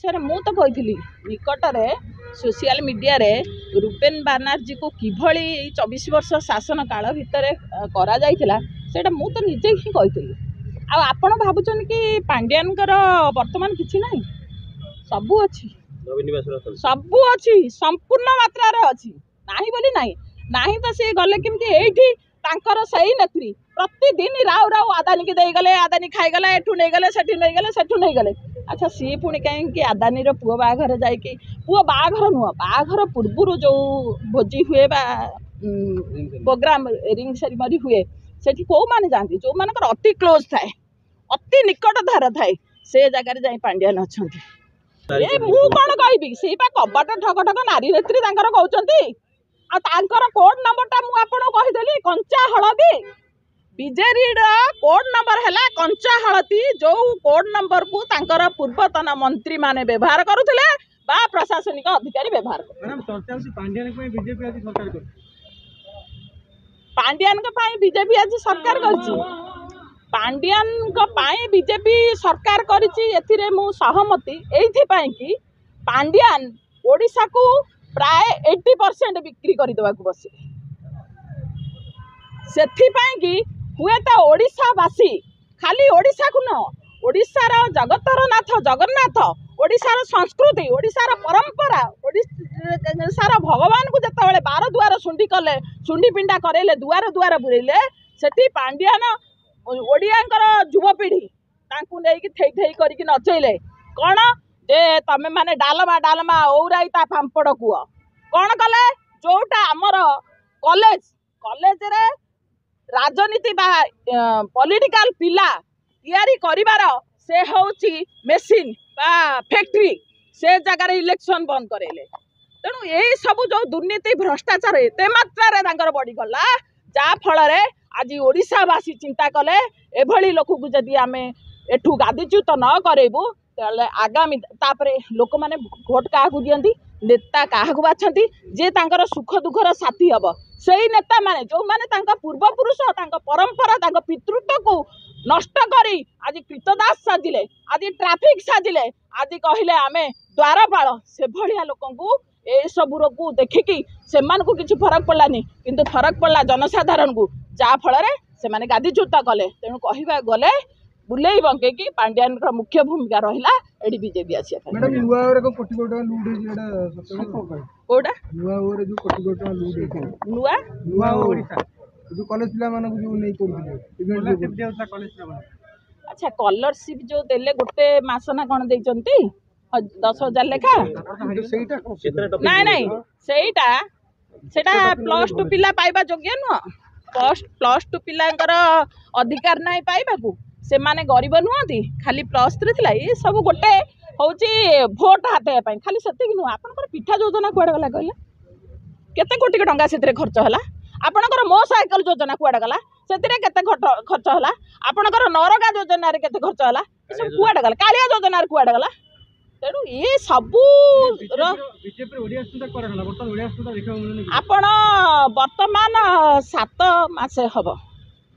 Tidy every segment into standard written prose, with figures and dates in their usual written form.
विषय मु तो कही निकटरे सोशल मीडिया रे रूपेन बानर्जी को किभली 24 वर्ष शासन काल भितर करा जाइथिला सेटा मु तो निजे ही कही आपण भावुन कि पांड्यान वर्तमान किसी ना सबू अच्छी सबू अच्छी संपूर्ण मात्रा रे अच्छी नाही बोली नाही नाही तो सी गले केमती एठी तांकर सही नेत्री प्रतिदिन राउ राउ आदानी की दे गले आदानी खाई गले एठू नहीं गले सेठी नहीं गले सेठू नहीं गले अच्छा सी पुणी कहीं आदानी पुओ बाघर जाकि पुओ बाघर नुह बाघर पूर्व जो भोजी हुए बा प्रोग्राम रिंग सेरिमनी हुए सेठी कौ माने जाती जो मानकर अति क्लोज थाए अति निकट धार थाए से जगार जाई पांड्यान अच्छी ए मु कौन कहबी से कबाट ठक ठक नारी नेत्री तांकर कहउचंती आ तांकर कोड नंबर टा मु आपन कहिदेली कंचा हळदी बीजेडी कोड नंबर है कंचा हळदी जो कोड नंबर को तांकर पूर्वतन मंत्री माने व्यवहार करुथिले बा प्रशासनिक अधिकारी व्यवहार पांड्यान बीजेपी आज सरकार करछि पांड्यान बीजेपी सरकार करिछि मु सहमति एइथिपाई कि पांड्यान ओडिशा को प्राय 80% बिक्री करदेवाक बसी से हुए तो ओडिशावासी खाली ओडिशा को न ओडिशार जगतर नाथ जगन्नाथ ओडिशार संस्कृति ओडिशार परंपरा ओडिशार भगवान को जिते बार दुआर सुंडी कले सुंडी पिंडा करेले दुआर दुआर बुलेले सेठी पांड्यान ओडियांकर युवपीढ़ी तांकु नेकी थेई थेई करिक नचैले कौन जे तमे माने डालमा डालमा औराइता पांपड़ कुआ कौन कले जोटा आमर कॉलेज कॉलेज रे राजनीति बा पॉलिटिकल पिला तैयारी करिवार से होची मेसिन बा फैक्ट्री से जगार इलेक्शन बंद करेले तेणु यही सब जो दुर्नीति भ्रष्टाचार एते मात्रा रे तांकर बढ़ी गला जा फल रे आज ओडिशावासी चिंता कले एभली लोक को जदि आमे एठू गादीच्युत न करेबू ताले आगामी तापरे लोक माने भोट क्या दियंती नेता क्या बाछंती जे तांकर सुख दुखर साथी हब सेही नेता माने जो माने तांका पूर्वपुरुष तांका परंपरा तांका पितृत्व को नष्ट करी आज कृतदास साजिले आज ट्रैफिक साजिले आज कहले आमे द्वारपाल से भलिया लोकंकु ए सब को देखिकी से को किसी फरक पड़लानी किंतु फरक पड़ला जनसाधारण को जा फल से माने गादीच्युत कले तेणु कहवा गले बुलेई बंके कि पांड्यान का मुख्य भूमिका रहिला एडी बीजेपी आसिया मैडम नुआ ओरे को कोटी कोटी लूट हे जेडा कोडा नुआ ओरे जो कोटी कोटी लूट हे नुआ नुआ ओडिसा जो कॉलेज पिला माने जो नहीं करथिले इवेंट केते होता कॉलेज पिला माने अच्छा स्कॉलरशिप जो देले गोटे मास ना कोन दैचंती 10,000 लेखा नहीं नहीं सेटा +2 पिला पाइबा योग्य नुह +2 पिलांकर अधिकार नहीं पाइबा को से माने गरीब नुहति खाली +3 थिला ये सब गोटे होची भोट हाते पाई खाली सेतिक नुह आपनकर पिठा योजना कुआडे गला कहले केते कोटी टंका सेतिरे खर्च होला आपनकर मो साइकिल योजना कुआडे गला सेतिरे केते खर्च होला आपनकर नरगा योजना रे केते खर्च होला सब कुआडे गला कालिया योजना रे कुआडे गला तेणु ये सबू आपण वर्तमान 7 मास हम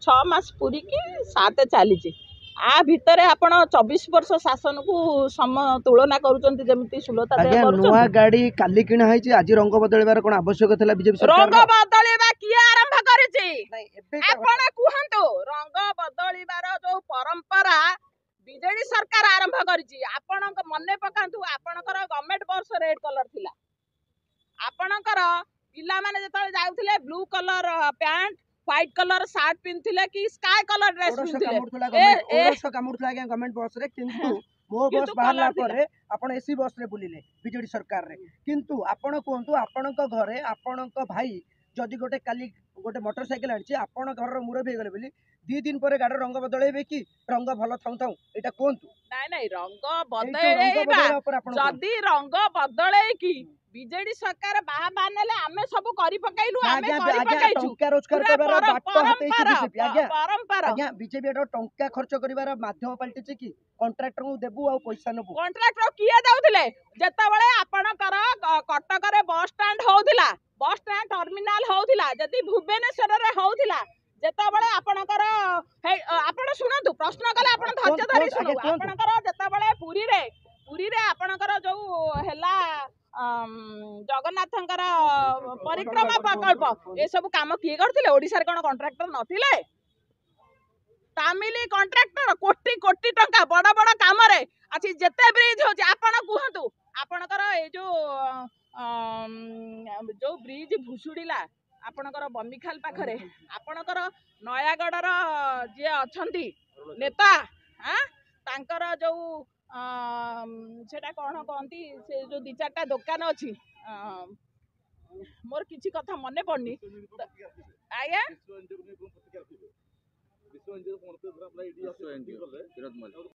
6 मास पूरी की 7 चली आ भितर आपण 24 वर्ष शासन को सम तुलना करूचंती जेमिति सुलता दे करूचंती नवा गाड़ी काली किना है छी आज रंग बदलबार कोन आवश्यक थला बीजेपी सरकार रंग बदलबा किया आरंभ करिछि आपण कुहंतु रंग बदलबार जो परंपरा बीजेडी सरकार आरंभ करिछि आपण मने पकांतु आपणकर गवर्नमेंट बस रेड कलर थिला आपणकर पिला माने जतले जाउथिले blue colour pant white colour shirt पिनथिले कि स्काई कलर ड्रेस पिनथिले ओरस कामुरथला गवर्नमेंट बस रे किंतु मो बस बाहरला परे आपण एसी बस रे बुलिले बीजेडी सरकार रे किंतु आपण कोंतु आपणक घरे आपणक भाई जदि गोटे काली गोटे मोटरसाइकिल आछि आपण घर मुरबी गले बोली 2 दिन पर गाड़ी रंग बदलेबे कि रंग भल थाउ थाउ एटा कोंतु नाही नाही रंग बदलेबा जदि रंग बदले कि बीजेडी सरकार बाहा बानेले आमे सब करि पकाइलु आमे करि पकाइछु टंका रोजगार करबार बाट हाते बीजेपी आज्ञा परंपरा आज्ञा बीजेपी एटा टंका खर्च करबार माध्यम पलटिछि कि कॉन्ट्रैक्टर को देबु आ पैसा नबु कॉन्ट्रैक्टर किए दउथिले जेताबेले आपणकर कटक रे bus stand होउथिला bus stand terminal होउथिला जदि भुवनेश्वर रे होउथिला जेताबेले आपणकर आपण सुनंतु प्रश्न कले आपण धैर्य धरि सुनु आपणकर जेताबेले ପୁରୀରେ ଆପଣଙ୍କର ଯୋଉ ହେଲା ଜଗନ୍ନାଥଙ୍କର ପରିକ୍ରମା ପ୍ରକଳ୍ପ ଏସବୁ କାମ କିଏ କରିଥିଲେ? ଓଡ଼ିଶାରେ କ'ଣ କଣ୍ଟ୍ରାକ୍ଟର ନଥିଲେ? ତାମିଲ କଣ୍ଟ୍ରାକ୍ଟର କୋଟି କୋଟି ଟଙ୍କା ବଡ଼ ବଡ଼ କାମରେ ଅଛି। ଯେତେ ବ୍ରିଜ ହଉଛି ଆପଣ କୁହନ୍ତୁ, ଆପଣଙ୍କର ଏଇ ଯୋଉ ବ୍ରିଜ ଭୁଷୁଡ଼ିଲା ଆପଣଙ୍କର ବମିଖାଲ ପାଖରେ, ଆପଣଙ୍କର ନୟାଗଡ଼ର ଯିଏ ଅଛନ୍ତି ନେତା ତାଙ୍କର ଯୋଉ ସେଟା କ'ଣ କହନ୍ତି, ସେ ଯୋଉ 2-4ଟା ଦୋକାନ ଅଛି, ମୋର କିଛି କଥା ମନେ ପଡୁନି ଆଜ୍ଞା।